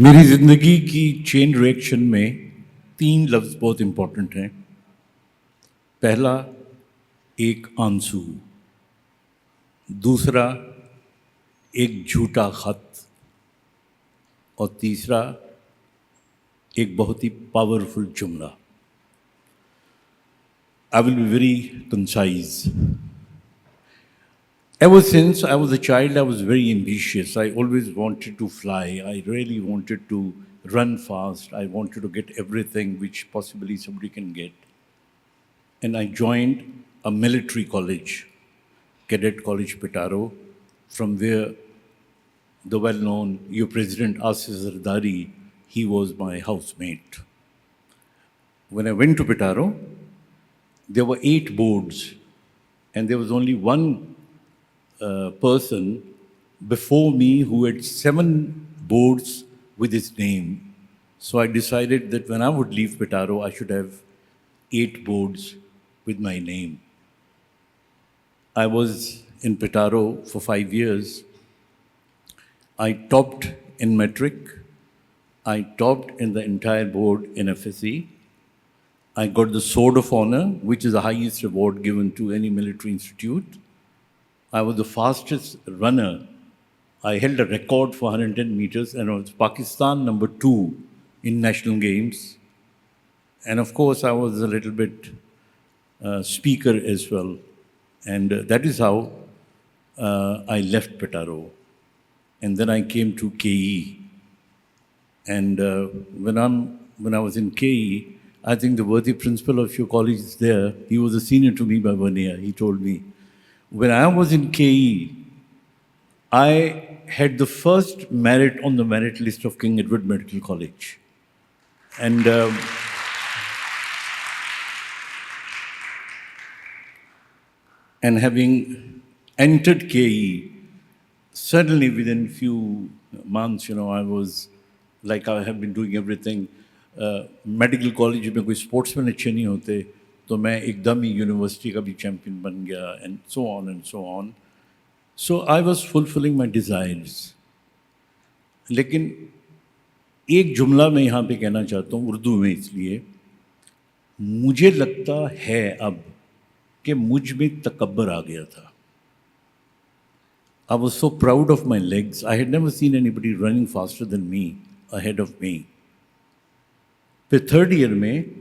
मेरी ज़िंदगी की चेन रिएक्शन में 3 लफ्ज़ बहुत इम्पोर्टेंट हैं। पहला, एक आंसू। दूसरा, एक झूठा ख़त। और तीसरा, एक बहुत ही पावरफुल जुमला। I will be very concise. Ever since I was a child, I was very ambitious. I always wanted to fly. I really wanted to run fast. I wanted to get everything which possibly somebody can get. And I joined a military college, Cadet College Petaro, from where the well-known your President Asif Zardari, he was my housemate. When I went to Petaro, there were 8 boards, and there was only one person before me who had 7 boards with his name. So I decided that when I would leave Petaro, I should have 8 boards with my name. I was in Petaro for 5 years. I topped in metric. I topped in the entire board in FSC. I got the Sword of Honor, which is the highest award given to any military institute. I was the fastest runner. I held a record for 110 meters and I was Pakistan number 2 in national games. And of course, I was a little bit speaker as well. And that is how I left Petaro. And then I came to KE. And when I was in KE, I think the worthy principal of your college is there. He was a senior to me by 1 year. He told me, when I was in KE, I had the first merit on the merit list of King Edward Medical College. And having entered KE, suddenly within few months, I was like I have been doing everything. Medical college में कोई sportsman अच्छे नहीं होते तो मैं एकदम ही university का भी चैम्पियन बन गया and so on and so on. So I was fulfilling my desires. लेकिन एक जुमला मैं यहाँ पे कहना चाहता हूँ उर्दू में, इसलिए मुझे लगता है अब कि मुझ में तकब्बर आ गया था. I was so proud of my legs. I had never seen anybody running faster than me, ahead of me. फिर थर्ड ईयर में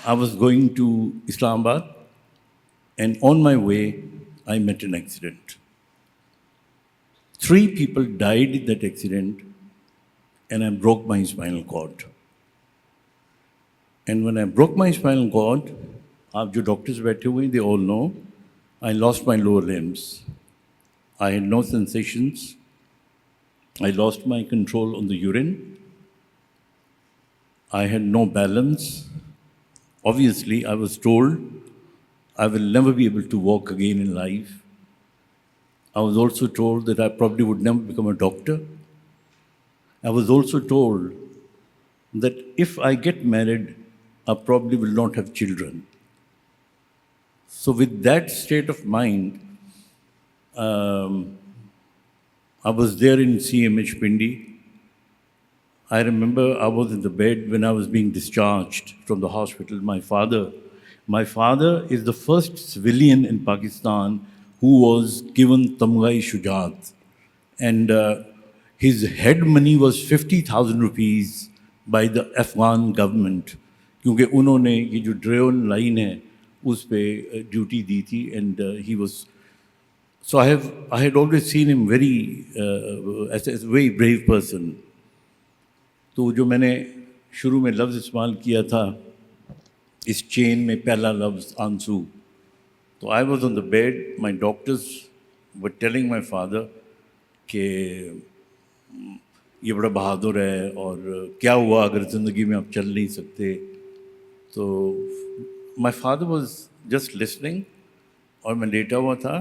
I was going to Islamabad, and on my way, I met an accident. 3 people died in that accident, and I broke my spinal cord. And when I broke my spinal cord, आप जो doctors बैठे हुए हैं, they all know, I lost my lower limbs. I had no sensations. I lost my control on the urine. I had no balance. Obviously, I was told I will never be able to walk again in life. I was also told that I probably would never become a doctor. I was also told that if I get married, I probably will not have children. So with that state of mind, I was there in CMH Pindi. I remember I was in the bed when I was being discharged from the hospital. My father is the first civilian in Pakistan who was given Tamgai Shujaat. And his head money was 50,000 rupees by the Afghan government. क्योंकि उन्होंने ये जो drain line है उस पे duty दी थी. And he was, so I had always seen him very as a very brave person. तो जो मैंने शुरू में लफ्ज़ इस्तेमाल किया था इस चेन में, पहला लफ्ज़ आंसू. तो I was on the bed. My doctors were telling my father कि ये बड़ा बहादुर है और क्या हुआ अगर ज़िंदगी में आप चल नहीं सकते. तो my father was just listening और मैं लेटा हुआ था.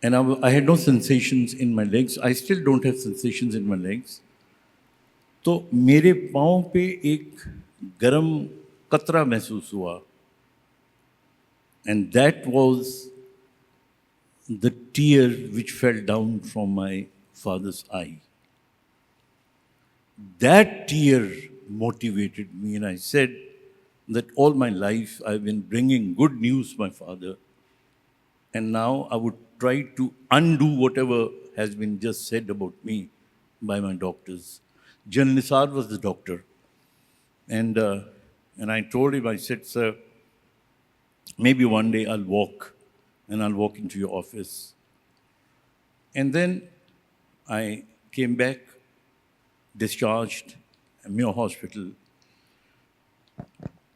And I had no sensations in my legs. I still don't have sensations in my legs. तो मेरे पाँव पे एक गरम कतरा महसूस हुआ. And that was the tear which fell down from my father's eye. That tear motivated me, and I said that all my life I've been bringing good news to my father, and now I would try to undo whatever has been just said about me by my doctors. General Nisar was the doctor, and uh, and I told him, I said, sir, maybe one day I'll walk, and I'll walk into your office. And then I came back, discharged at Mayo Hospital.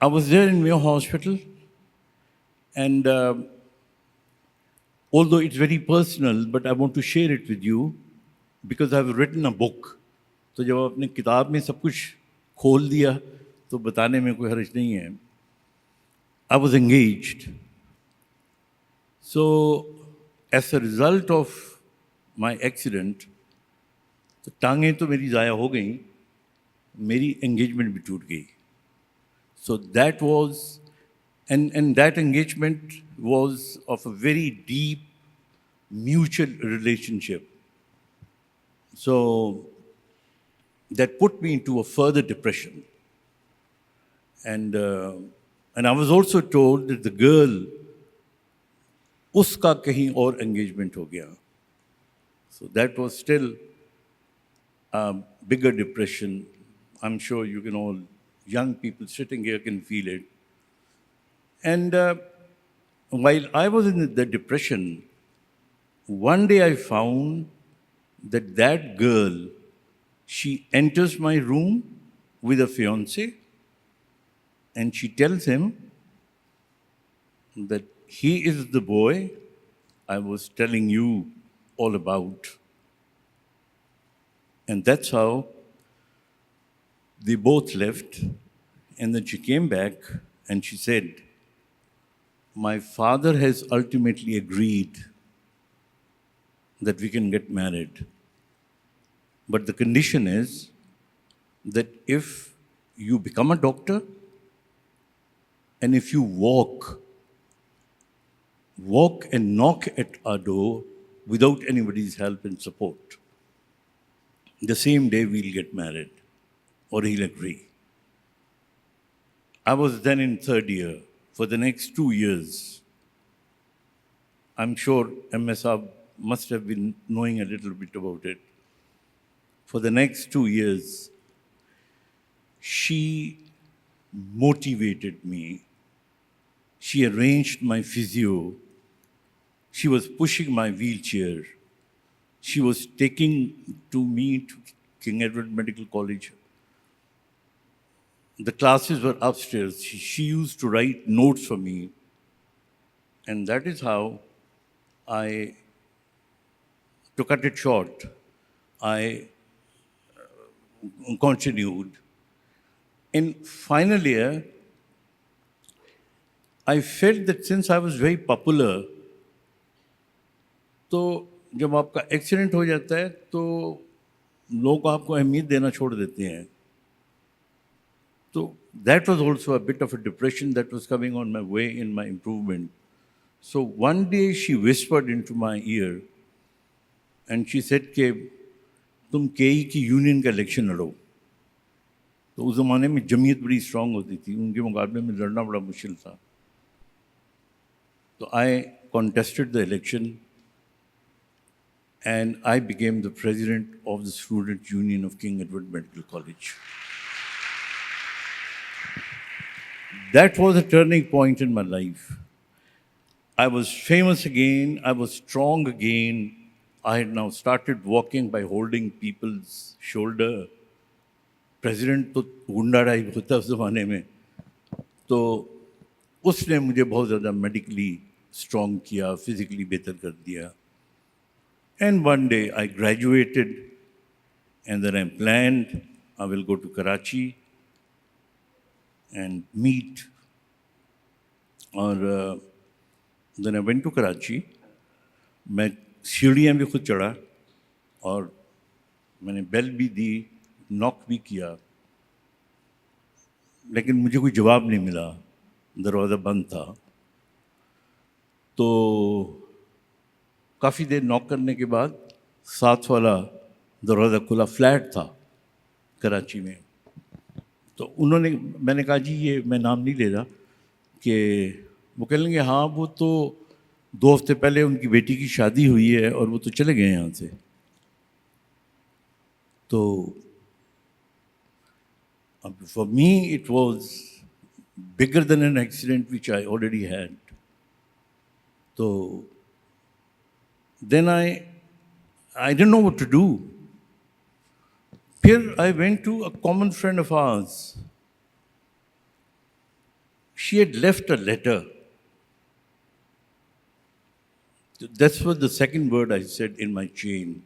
I was there in Mayo Hospital, and although it's very personal, but I want to share it with you because I've written a book. तो जब आपने किताब में सब कुछ खोल दिया तो बताने में कोई हर्ज नहीं है. I was engaged. So as a result of my accident, तो टांगें तो मेरी ज़ाया हो गई, मेरी engagement भी टूट गई. So that was, and that engagement was of a very deep mutual relationship. So that put me into a further depression. And I was also told that the girl, uska kahin aur engagement ho gaya. So that was still a bigger depression. I'm sure you can all, young people sitting here can feel it. And while I was in the depression, one day I found that that girl, she enters my room with a fiance and she tells him that he is the boy I was telling you all about. And that's how they both left. And then she came back and she said, my father has ultimately agreed that we can get married. But the condition is that if you become a doctor and if you walk and knock at our door without anybody's help and support, the same day we'll get married or he'll agree. I was then in third year. For the next 2 years, I'm sure MS must have been knowing a little bit about it. For the next 2 years, she motivated me. She arranged my physio. She was pushing my wheelchair. She was taking to me to King Edward Medical College. The classes were upstairs. She used to write notes for me. And that is how to cut it short, I continued. In final year, I felt that since I was very popular, तो जब आपका accident हो जाता है तो लोग आपको अहमियत देना छोड़ देते हैं. So that was also a bit of a depression that was coming on my way in my improvement. So one day she whispered into my ear and she said कि तुम केई की यूनियन का इलेक्शन लड़ो. तो उस ज़माने में जमीयत बड़ी स्ट्रांग होती थी, उनके मुकाबले में लड़ना बड़ा मुश्किल था. So I contested the election and I became the president of the Student Union of King Edward Medical College. That was a turning point in my life. I was famous again, I was strong again. I had now started walking by holding people's shoulder. President तो गुंडा type होता उस ज़माने में, तो उसने मुझे बहुत ज़्यादा मेडिकली स्ट्रॉन्ग किया, फिजिकली बेहतर कर दिया. And one day I graduated and then I planned I will go to Karachi and meet. और then I went to Karachi. मैं सीढ़ियाँ भी खुद चढ़ा और मैंने बेल भी दी, नॉक भी किया, लेकिन मुझे कोई जवाब नहीं मिला, दरवाज़ा बंद था. तो काफ़ी देर नॉक करने के बाद साथ वाला दरवाज़ा खुला, फ्लैट था, कराची में। तो उन्होंने, मैंने कहा जी ये मैं नाम नहीं ले रहा, कि वो कह लेंगे हाँ वो तो 2 हफ्ते पहले उनकी बेटी की शादी हुई है और वो तो चले गए यहाँ से। तो for me it was bigger than an accident which I already had. So then I didn't know what to do. Here I went to a common friend of ours. She had left a letter. That's what the second word I said in my chain,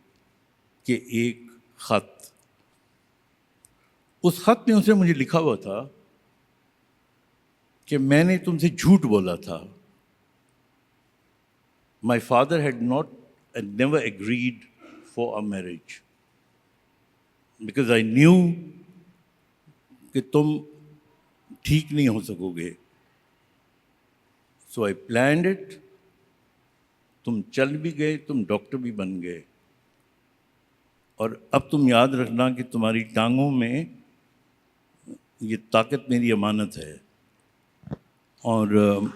कि एक खत। उस खत में उसने मुझे लिखा हुआ था कि मैंने तुमसे झूठ बोला था। My father had never agreed for a marriage because I knew कि तुम ठीक नहीं हो सकोगे। So I planned it. तुम चल भी गए, तुम डॉक्टर भी बन गए, और अब तुम याद रखना कि तुम्हारी टांगों में ये ताकत मेरी अमानत है। और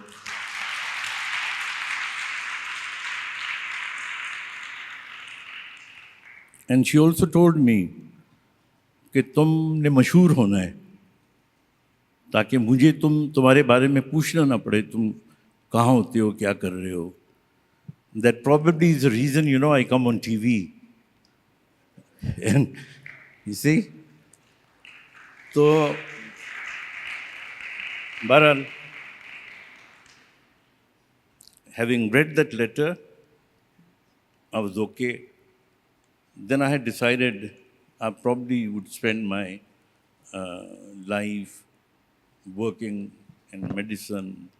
and she also told me कि तुमने मशहूर होना है ताकि मुझे तुम्हारे बारे में पूछना ना पड़े, तुम कहाँ होते हो, क्या कर रहे हो। That probably is the reason, you know, I come on TV. And you see? So, Baral, having read that letter, I was okay. Then I had decided I probably would spend my life working in medicine.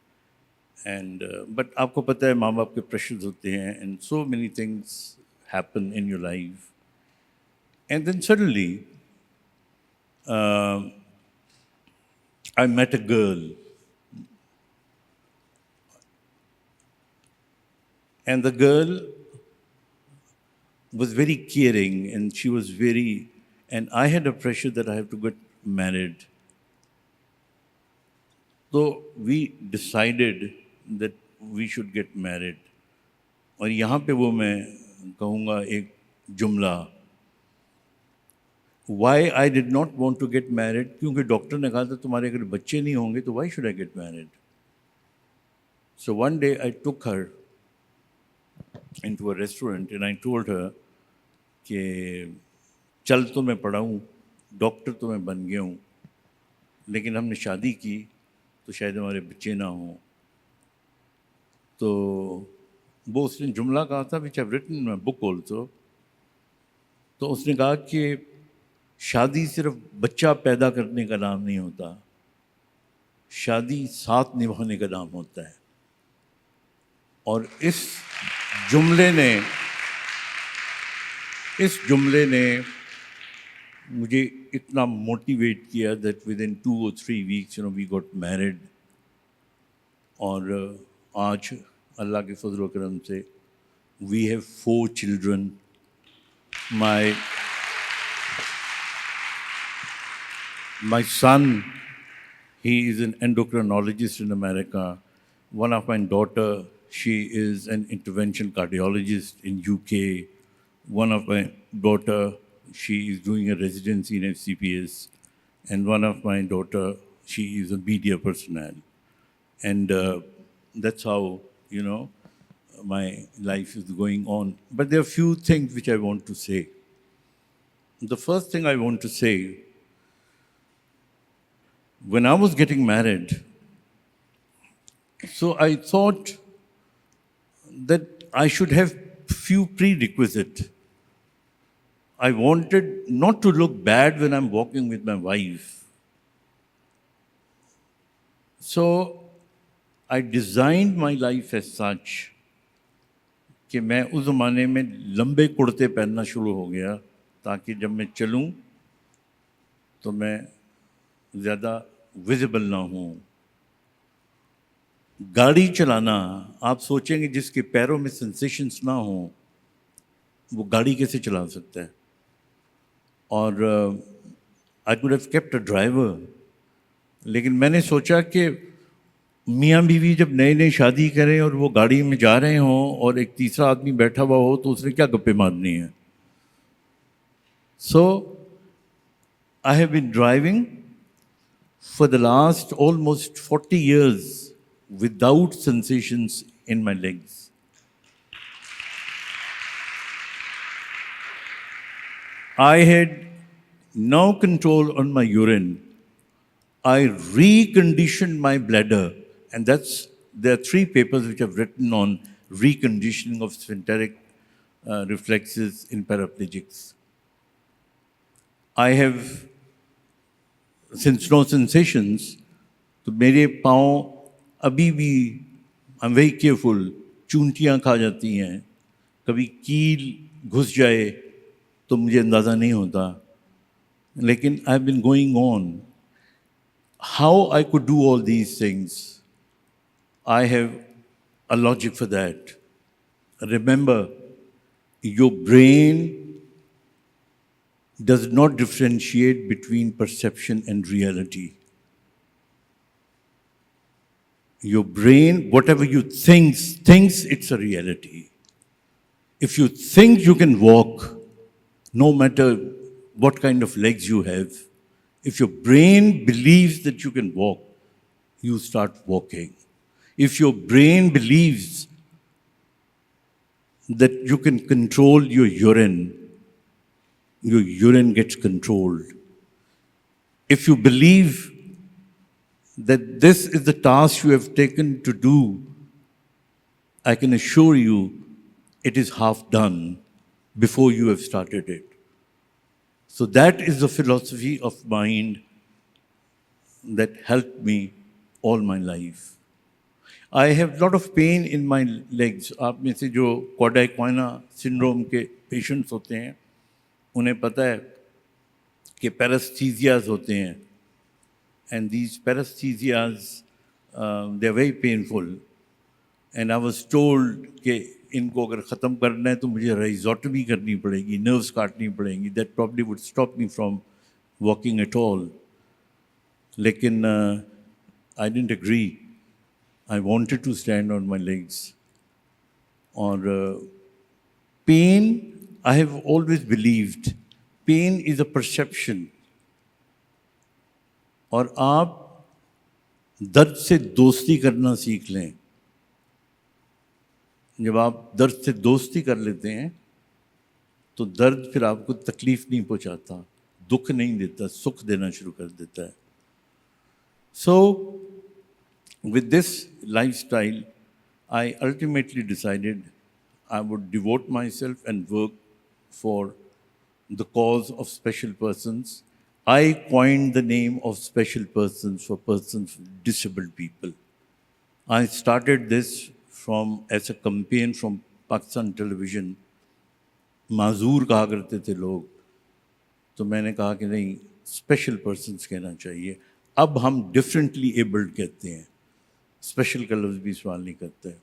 And but आपको पता है माँ बाप के pressures होते हैं, and so many things happen in your life. And then suddenly, I met a girl. And the girl was very caring, and she was very, and I had a pressure that I have to get married. So we decided that we should get married. और यहाँ पे वो मैं कहूँगा एक जुमला, why I did not want to get married, क्योंकि doctor ने कहा था तुम्हारे अगर बच्चे नहीं होंगे तो why should I get married? So one day I took her into a restaurant and I told her कि चल तो मैं पढ़ा हूँ, डॉक्टर तो मैं बन गया हूँ, लेकिन हमने शादी की तो शायद हमारे बच्चे ना हों। तो वो उसने जुमला कहा था which I've written in my book also. तो उसने कहा कि शादी सिर्फ बच्चा पैदा करने का नाम नहीं होता, शादी साथ निभाने का नाम होता है। और इस जुमले ने मुझे इतना मोटिवेट किया that within 2 or 3 weeks, you know, we got married. और आज अल्लाह के फजल व करम से we have 4 children. My son, he is an endocrinologist in America. One of my daughter, she is an intervention cardiologist in UK. One of my daughter, she is doing a residency in FCPS. And one of my daughter, she is a media personnel. And that's how, you know, my life is going on. But there are few things which I want to say. The first thing I want to say, when I was getting married, so I thought that I should have few prerequisites. I wanted not to look bad when I'm walking with my wife. So I designed my life as such कि मैं उस ज़माने में लंबे कुर्ते पहनना शुरू हो गया ताकि जब मैं चलूं तो मैं ज़्यादा विजिबल ना हूँ। गाड़ी चलाना, आप सोचेंगे जिसके पैरों में सेंसेशंस ना हो वो गाड़ी कैसे चला सकता है। और I could have kept a driver. लेकिन मैंने सोचा कि मियाँ बीवी जब नए नए शादी करें और वो गाड़ी में जा रहे हों और एक तीसरा आदमी बैठा हुआ हो तो उसने क्या गप्पे मारनी है. So I have been driving for the last almost 40 years without sensations in my legs. I had no control on my urine. I reconditioned my bladder, and there are 3 papers which I've written on reconditioning of sphincteric reflexes in paraplegics. I have, since no sensations, तो मेरे पाँव अभी भी I am very careful, चूंटियाँ खा जाती हैं, कभी कील घुस जाए तो मुझे अंदाज़ा नहीं होता. लेकिन I have been going on. How I could do all these things, I have a logic for that. Remember, your brain does not differentiate between perception and reality. Your brain, whatever you thinks it's a reality. If you think you can walk, no matter what kind of legs you have, if your brain believes that you can walk, you start walking. If your brain believes that you can control your urine gets controlled. If you believe that this is the task you have taken to do, I can assure you it is half done before you have started it. So that is the philosophy of mind that helped me all my life. I have a lot of pain in my legs. आप में से जो quad equina syndrome के patients होते हैं उन्हें पता है कि पैरास्थीसियाज होते हैं, and these पैरास्थीसियाज they are very painful, and I was told कि इनको अगर ख़त्म करना है तो मुझे राइजोटमी करनी पड़ेगी, नर्व्स काटनी पड़ेंगी. That probably would stop me from walking at all. लेकिन I didn't agree. I wanted to stand on my legs. Or pain, I have always believed, pain is a perception. और आप दर्द से दोस्ती करना सीख लें. जब आप दर्द से दोस्ती कर लेते हैं तो दर्द फिर आपको तकलीफ नहीं पहुंचाता, दुख नहीं देता, सुख देना शुरू कर देता है. So, with this lifestyle, I ultimately decided I would devote myself and work for the cause of special persons. I coined the name of special persons for persons, disabled people. I started this as a campaign from Pakistan television. माजूर कहा करते थे लोग, तो मैंने कहा कि नहीं, special persons कहना चाहिए. अब हम डिफरेंटली एबल्ड कहते हैं, स्पेशल का लफ्ज़ भी इस्तेमाल नहीं करते.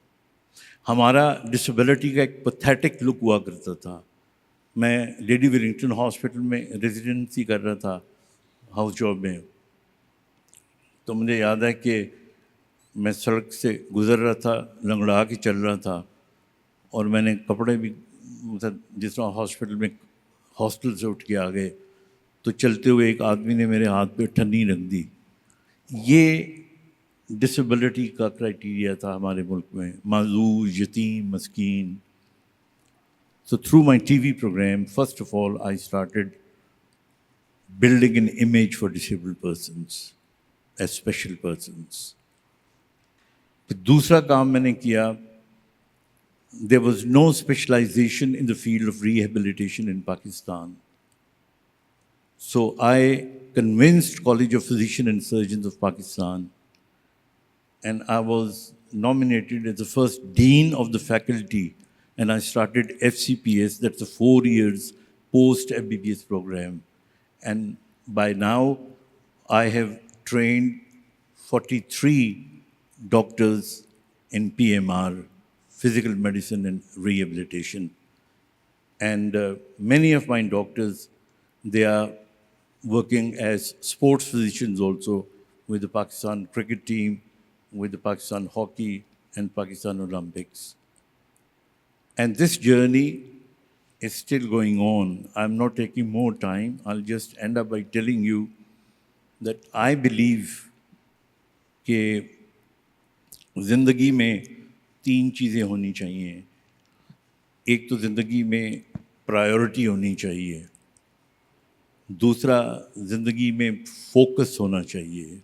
हमारा डिसेबिलिटी का एक पैथेटिक लुक हुआ करता था. मैं लेडी विलिंगटन हॉस्पिटल में रेजिडेंसी कर रहा था, हाउस जॉब में, तो मुझे याद है कि मैं सड़क से गुज़र रहा था, लंगड़ा के चल रहा था, और मैंने कपड़े भी मतलब जिस तरह हॉस्पिटल में हॉस्टल से उठ के आ गए, तो चलते हुए एक आदमी ने मेरे हाथ पे ठन्नी रख दी. ये डिसेबिलिटी का क्राइटेरिया था हमारे मुल्क में, माजूर, यतीम, मस्कीन. So through my TV program, first of all, I started building an image for disabled persons as special persons. फिर दूसरा काम मैंने किया, there was no specialization in the field of rehabilitation in Pakistan. So I convinced College of Physicians and Surgeons of Pakistan, and I was nominated as the first dean of the faculty, and I started FCPS, that's a 4 years post-MBBS program. And by now, I have trained 43 doctors in PMR, physical medicine and rehabilitation. And many of my doctors, they are working as sports physicians also with the Pakistan cricket team, with the Pakistan hockey and Pakistan Olympics. And this journey is still going on. I'm not taking more time. I'll just end up by telling you that I believe कि ज़िंदगी में 3 चीज़ें होनी चाहिए. एक तो ज़िंदगी में प्रायोरिटी होनी चाहिए, दूसरा ज़िंदगी में फोकस होना चाहिए,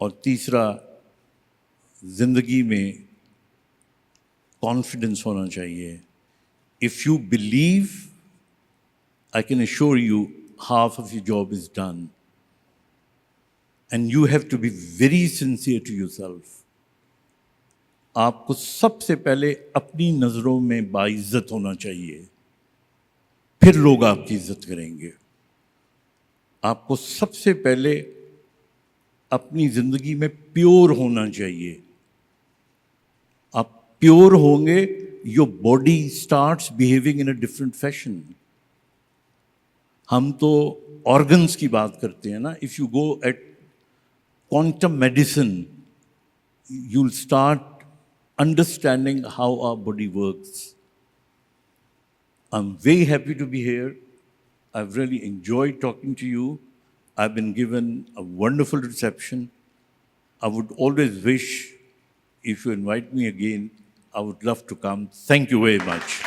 और तीसरा ज़िंदगी में कॉन्फिडेंस होना चाहिए. If you believe, I can assure you half of your job is done. And you have to be very sincere to yourself. आपको सबसे पहले अपनी नज़रों में बाइज्जत होना चाहिए, फिर लोग आपकी इज्जत करेंगे. आपको सबसे पहले अपनी ज़िंदगी में प्योर होना चाहिए. आप प्योर होंगे, your body starts behaving in a different fashion. हम तो ऑर्गन्स की बात करते हैं ना. If you go at quantum medicine, you'll start understanding how our body works. I'm very happy to be here. I've really enjoyed talking to you. I've been given a wonderful reception. I would always wish, if you invite me again, I would love to come. Thank you very much.